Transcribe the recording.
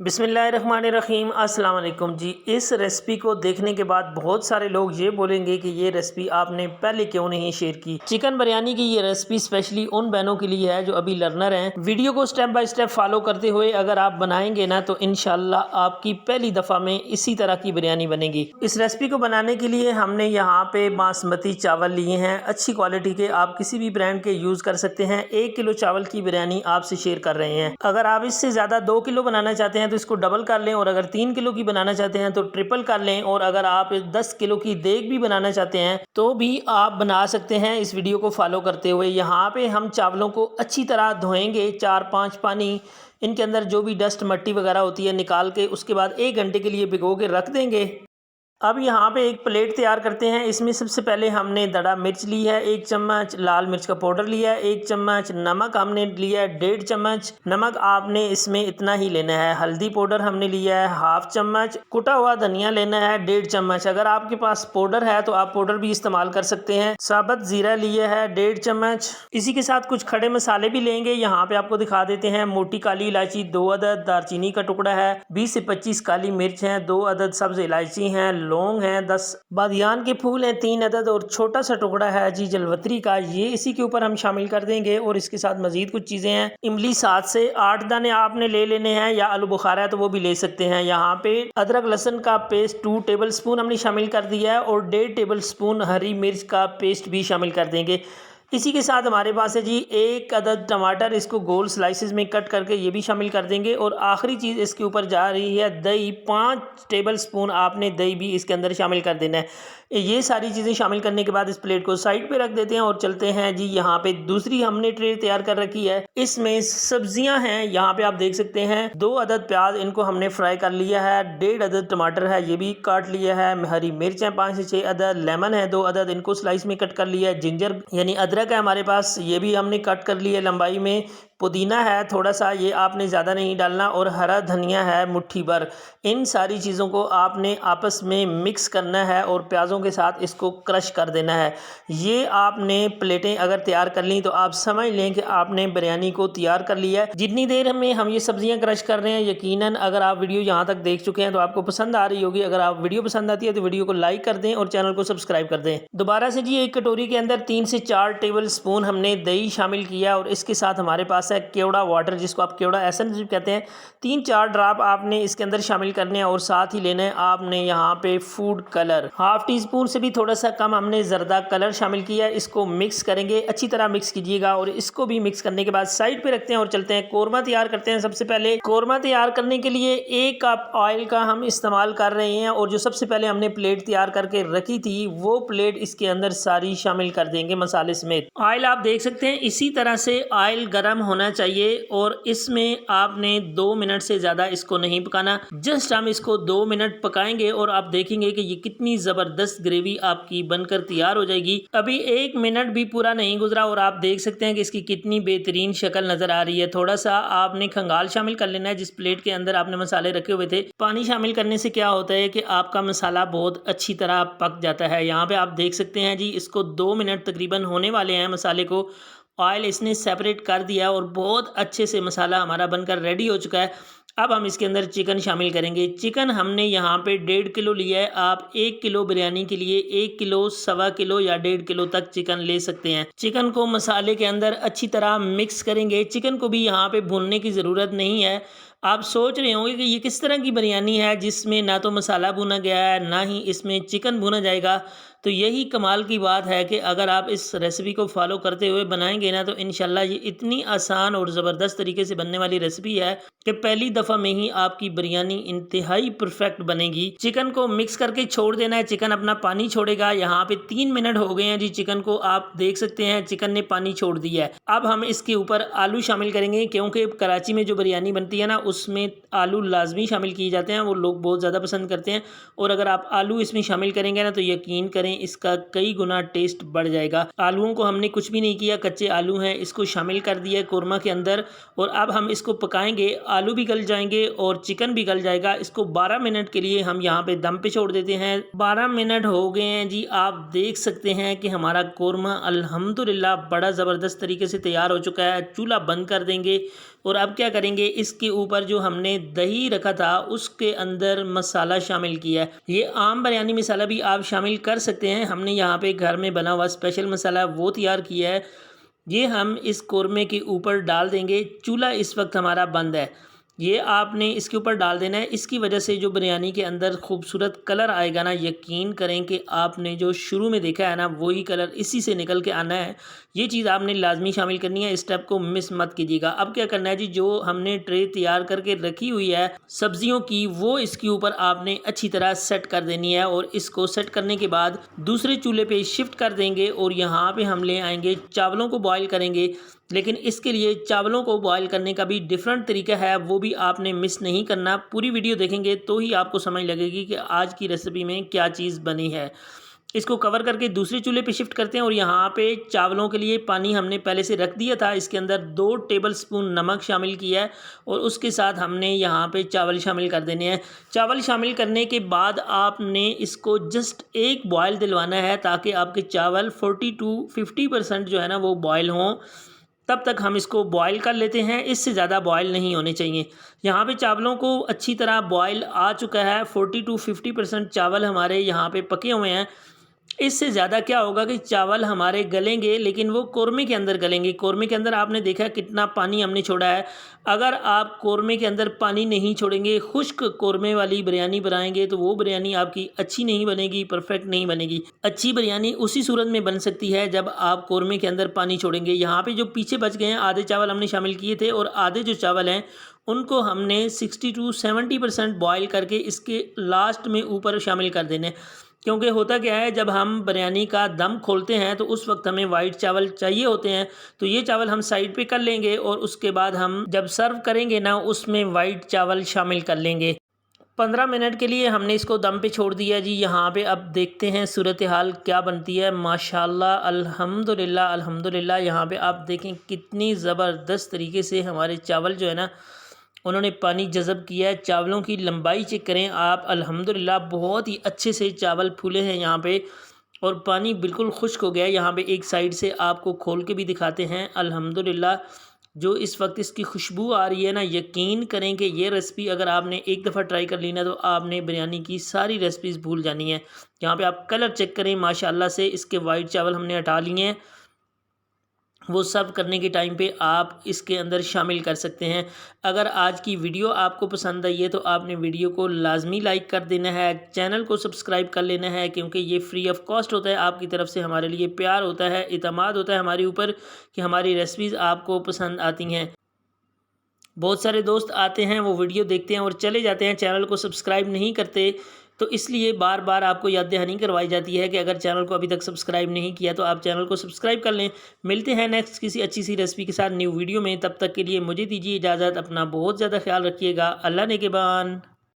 बिस्मिल्लाहिर्रहमानिर्रहीम अस्सलाम वालेकुम जी। इस रेसिपी को देखने के बाद बहुत सारे लोग ये बोलेंगे कि ये रेसिपी आपने पहले क्यों नहीं शेयर की। चिकन बिरयानी की ये रेसिपी स्पेशली उन बहनों के लिए है जो अभी लर्नर हैं। वीडियो को स्टेप बाय स्टेप फॉलो करते हुए अगर आप बनाएंगे ना तो इंशाल्लाह आपकी पहली दफ़ा में इसी तरह की बिरयानी बनेगी। इस रेसिपी को बनाने के लिए हमने यहाँ पे बासमती चावल लिए हैं, अच्छी क्वालिटी के, आप किसी भी ब्रांड के यूज़ कर सकते हैं। 1 किलो चावल की बिरयानी आपसे शेयर कर रहे हैं। अगर आप इससे ज़्यादा 2 किलो बनाना चाहते हैं तो इसको डबल कर लें, और अगर 3 किलो की बनाना चाहते हैं तो ट्रिपल कर लें, और अगर आप 10 किलो की देग भी बनाना चाहते हैं तो भी आप बना सकते हैं इस वीडियो को फॉलो करते हुए। यहाँ पे हम चावलों को अच्छी तरह धोएंगे, 4-5 पानी इनके अंदर जो भी डस्ट मट्टी वगैरह होती है निकाल के, उसके बाद 1 घंटे के लिए भिगो के रख देंगे। अब यहाँ पे एक प्लेट तैयार करते हैं। इसमें सबसे पहले हमने दड़ा मिर्च ली है, 1 चम्मच लाल मिर्च का पाउडर लिया है, 1 चम्मच नमक हमने लिया है, 1.5 चम्मच नमक आपने इसमें इतना ही लेना है। हल्दी पाउडर हमने लिया है 1/2 चम्मच, कुटा हुआ धनिया लेना है 1.5 चम्मच। अगर आपके पास पाउडर है तो आप पाउडर भी इस्तेमाल कर सकते हैं। साबुत जीरा लिया है 1.5 चम्मच। इसी के साथ कुछ खड़े मसाले भी लेंगे। यहाँ पे आपको दिखा देते हैं। मोटी काली इलायची 2 अदद, दालचीनी का टुकड़ा है, 20 से 25 काली मिर्च है, 2 अदद सब्ज इलायची है, लौंग है 10, बादियान के फूल हैं 3 अदद, और छोटा सा टुकड़ा है जी जलवत्री का, ये इसी के ऊपर हम शामिल कर देंगे। और इसके साथ मजीद कुछ चीज़ें हैं। इमली 7 से 8 दाने आपने ले लेने हैं, या आलू बुखारा है तो वो भी ले सकते हैं। यहाँ पे अदरक लहसुन का पेस्ट 2 टेबल स्पून हमने शामिल कर दिया है, और 1.5 टेबल स्पून हरी मिर्च का पेस्ट भी शामिल कर देंगे। इसी के साथ हमारे पास है जी 1 अदद टमाटर, इसको गोल स्लाइसेस में कट करके ये भी शामिल कर देंगे। और आखिरी चीज़ इसके ऊपर जा रही है दही, 5 टेबल स्पून आपने दही भी इसके अंदर शामिल कर देना है। ये सारी चीज़ें शामिल करने के बाद इस प्लेट को साइड पे रख देते हैं और चलते हैं जी। यहाँ पे दूसरी हमने ट्रे तैयार कर रखी है, इसमें सब्जियां हैं। यहाँ पे आप देख सकते हैं 2 अदद प्याज, इनको हमने फ्राई कर लिया है, 1.5 अदद टमाटर है, ये भी काट लिया है, हरी मिर्च है 5 से 6 अदद, लेमन है 2 अदद, इनको स्लाइस में कट कर लिया है, जिंजर यानी अदरक है हमारे पास, ये भी हमने कट कर लिया लंबाई में, पुदीना है थोड़ा सा, ये आपने ज़्यादा नहीं डालना, और हरा धनिया है मुट्ठी भर। इन सारी चीज़ों को आपने आपस में मिक्स करना है और प्याज़ों के साथ इसको क्रश कर देना है। ये आपने प्लेटें अगर तैयार कर ली तो आप समझ लें कि आपने बिरयानी को तैयार कर लिया है। जितनी देर में हम ये सब्जियां क्रश कर रहे हैं, यकीनन अगर आप वीडियो यहाँ तक देख चुके हैं तो आपको पसंद आ रही होगी। अगर आप वीडियो पसंद आती है तो वीडियो को लाइक कर दें और चैनल को सब्सक्राइब कर दें। दोबारा से जी एक कटोरी के अंदर 3 से 4 टेबल स्पून हमने दही शामिल किया, और इसके साथ हमारे पास है केवड़ा वाटर, जिसको आप केवड़ा एसेंस भी कहते हैं, 3-4 ड्रॉप आपने इसके अंदर शामिल करने हैं। और साथ ही लेना है आपने यहाँ पे फूड कलर, 1/2 टीस्पून से भी थोड़ा सा कम हमने जर्दा कलर शामिल किया है। इसको मिक्स करेंगे, अच्छी तरह मिक्स कीजिएगा, और इसको भी मिक्स करने के बाद साइड पे रखते हैं और चलते हैं कोरमा तैयार करते हैं। सबसे पहले कोरमा तैयार करने के लिए 1 कप ऑयल का हम इस्तेमाल कर रहे हैं, और जो सबसे पहले हमने प्लेट तैयार करके रखी थी वो प्लेट इसके अंदर सारी शामिल कर देंगे मसाले समेत। ऑयल आप देख सकते हैं इसी तरह से ऑयल गर्म होना चाहिए, और इसमें आपने 2 मिनट से ज़्यादा इसको नहीं पकाना। जस्ट हम इसको 2 मिनट पकाएंगे और आप देखेंगे कि ये कितनी ज़बरदस्त ग्रेवी आपकी बनकर तैयार हो जाएगी। अभी 1 मिनट भी पूरा नहीं गुजरा और आप देख सकते हैं कि इसकी कितनी बेहतरीन शक्ल नज़र आ रही है। थोड़ा सा आपने खंगाल शामिल कर लेना है जिस प्लेट के अंदर आपने मसाले रखे हुए थे। पानी शामिल करने से क्या होता है कि आपका मसाला बहुत अच्छी तरह पक जाता है। यहाँ पे आप देख सकते हैं जी, इसको 2 मिनट तकरीबन होने वाले हैं मसाले को। ऑयल इसने सेपरेट कर दिया और बहुत अच्छे से मसाला हमारा बनकर रेडी हो चुका है। अब हम इसके अंदर चिकन शामिल करेंगे। चिकन हमने यहाँ पे 1.5 किलो लिया है। आप 1 किलो बिरयानी के लिए 1 किलो, 1.25 किलो या 1.5 किलो तक चिकन ले सकते हैं। चिकन को मसाले के अंदर अच्छी तरह मिक्स करेंगे। चिकन को भी यहाँ पे भूनने की ज़रूरत नहीं है। आप सोच रहे होंगे कि ये किस तरह की बिरयानी है जिसमें ना तो मसाला भुना गया है ना ही इसमें चिकन भुना जाएगा। तो यही कमाल की बात है कि अगर आप इस रेसिपी को फॉलो करते हुए बनाएंगे ना तो इंशाल्लाह ये इतनी आसान और ज़बरदस्त तरीके से बनने वाली रेसिपी है कि पहली दफ़ा में ही आपकी बिरयानी इंतहाई परफेक्ट बनेगी। चिकन को मिक्स करके छोड़ देना है, चिकन अपना पानी छोड़ेगा। यहाँ पे 3 मिनट हो गए हैं जी चिकन को, आप देख सकते हैं चिकन ने पानी छोड़ दिया है। अब हम इसके ऊपर आलू शामिल करेंगे, क्योंकि कराची में जो बिरयानी बनती है ना उसमें आलू लाजमी शामिल किए जाते हैं, वो लोग बहुत ज़्यादा पसंद करते हैं। और अगर आप आलू इसमें शामिल करेंगे ना तो यकीन करें इसका कई गुना टेस्ट बढ़ जाएगा। आलूओं को हमने कुछ भी नहीं किया, कच्चे आलू हैं, इसको शामिल कर दिया कोरमा के अंदर, और अब हम इसको पकाएंगे आलू भी गल जाएंगे और चिकन भी गल जाएगा। इसको 12 मिनट के लिए हम यहाँ पे दम पे छोड़ देते हैं। 12 मिनट हो गए हैं जी। आप देख सकते हैं कि हमारा कोरमा अल्हम्दुलिल्लाह बड़ा ज़बरदस्त तरीके से तैयार हो चुका है। चूल्हा बंद कर देंगे और अब क्या करेंगे, इसके ऊपर जो हमने दही रखा था उसके अंदर मसाला शामिल किया है। ये आम बिरयानी मसाला भी आप शामिल कर सकते हैं। हमने यहाँ पे घर में बना हुआ स्पेशल मसाला वो तैयार किया है। ये हम इस कोरमे के ऊपर डाल देंगे। चूल्हा इस वक्त हमारा बंद है। ये आपने इसके ऊपर डाल देना है। इसकी वजह से जो बिरयानी के अंदर खूबसूरत कलर आएगा ना, यकीन करें कि आपने जो शुरू में देखा है ना वही कलर इसी से निकल के आना है। ये चीज़ आपने लाजमी शामिल करनी है। इस स्टेप को मिस मत कीजिएगा। अब क्या करना है जी, जो हमने ट्रे तैयार करके रखी हुई है सब्जियों की, वो इसके ऊपर आपने अच्छी तरह सेट कर देनी है। और इसको सेट करने के बाद दूसरे चूल्हे पे शिफ्ट कर देंगे और यहाँ पे हम ले आएंगे चावलों को बॉयल करेंगे। लेकिन इसके लिए चावलों को बॉयल करने का भी डिफरेंट तरीका है, वो भी आपने मिस नहीं करना। पूरी वीडियो देखेंगे तो ही आपको समझ लगेगी कि आज की रेसिपी में क्या चीज़ बनी है। इसको कवर करके दूसरे चूल्हे पे शिफ्ट करते हैं और यहाँ पे चावलों के लिए पानी हमने पहले से रख दिया था। इसके अंदर 2 टेबलस्पून नमक शामिल किया है और उसके साथ हमने यहाँ पे चावल शामिल कर देने हैं। चावल शामिल करने के बाद आपने इसको जस्ट एक बॉयल दिलवाना है ताकि आपके चावल 40 to 50% जो है ना वो बॉयल हों। तब तक हम इसको बॉयल कर लेते हैं। इससे ज़्यादा बॉयल नहीं होने चाहिए। यहाँ पे चावलों को अच्छी तरह बॉयल आ चुका है। 40 to 50% चावल हमारे यहाँ पे पके हुए हैं। इससे ज़्यादा क्या होगा कि चावल हमारे गलेंगे, लेकिन वो कोरमे के अंदर गलेंगे। कोरमे के अंदर आपने देखा कितना पानी हमने छोड़ा है। अगर आप कोरमे के अंदर पानी नहीं छोड़ेंगे, खुश्क कोरमे वाली बिरयानी बनाएंगे तो वो बिरयानी आपकी अच्छी नहीं बनेगी, परफेक्ट नहीं बनेगी। अच्छी बिरयानी उसी सूरत में बन सकती है जब आप कोरमे के अंदर पानी छोड़ेंगे। यहाँ पे जो पीछे बच गए हैं, आधे चावल हमने शामिल किए थे और आधे जो चावल हैं उनको हमने 60 to 70% बॉयल करके इसके लास्ट में ऊपर शामिल कर देने। क्योंकि होता क्या है, जब हम बिरयानी का दम खोलते हैं तो उस वक्त हमें वाइट चावल चाहिए होते हैं। तो ये चावल हम साइड पे कर लेंगे और उसके बाद हम जब सर्व करेंगे ना उसमें वाइट चावल शामिल कर लेंगे। 15 मिनट के लिए हमने इसको दम पे छोड़ दिया जी। यहाँ पे अब देखते हैं सूरत हाल क्या बनती है। माशाल्लाह अल्हम्दुलिल्लाह अल्हम्दुलिल्लाह। यहाँ पे आप देखें कितनी ज़बरदस्त तरीके से हमारे चावल जो है ना उन्होंने पानी जज़ब किया है। चावलों की लंबाई चेक करें आप, अल्हम्दुलिल्लाह बहुत ही अच्छे से चावल फूले हैं यहाँ पे और पानी बिल्कुल खुश्क हो गया है। यहाँ पे एक साइड से आपको खोल के भी दिखाते हैं। अल्हम्दुलिल्लाह जो इस वक्त इसकी खुशबू आ रही है ना, यकीन करें कि ये रेसिपी अगर आपने एक दफ़ा ट्राई कर ली ना तो आपने बिरयानी की सारी रेसिपीज़ भूल जानी है। यहाँ पे आप कलर चेक करें माशाल्लाह से। इसके वाइट चावल हमने हटा लिए हैं, वो सर्व करने के टाइम पे आप इसके अंदर शामिल कर सकते हैं। अगर आज की वीडियो आपको पसंद आई है तो आपने वीडियो को लाजमी लाइक कर देना है, चैनल को सब्सक्राइब कर लेना है, क्योंकि ये फ्री ऑफ कॉस्ट होता है। आपकी तरफ से हमारे लिए प्यार होता है, इतमाद होता है हमारे ऊपर कि हमारी रेसिपीज़ आपको पसंद आती हैं। बहुत सारे दोस्त आते हैं, वो वीडियो देखते हैं और चले जाते हैं, चैनल को सब्सक्राइब नहीं करते। तो इसलिए बार बार आपको याद दहानी करवाई जाती है कि अगर चैनल को अभी तक सब्सक्राइब नहीं किया तो आप चैनल को सब्सक्राइब कर लें। मिलते हैं नेक्स्ट किसी अच्छी सी रेसिपी के साथ न्यू वीडियो में। तब तक के लिए मुझे दीजिए इजाज़त। अपना बहुत ज़्यादा ख्याल रखिएगा। अल्लाह नेगेबान।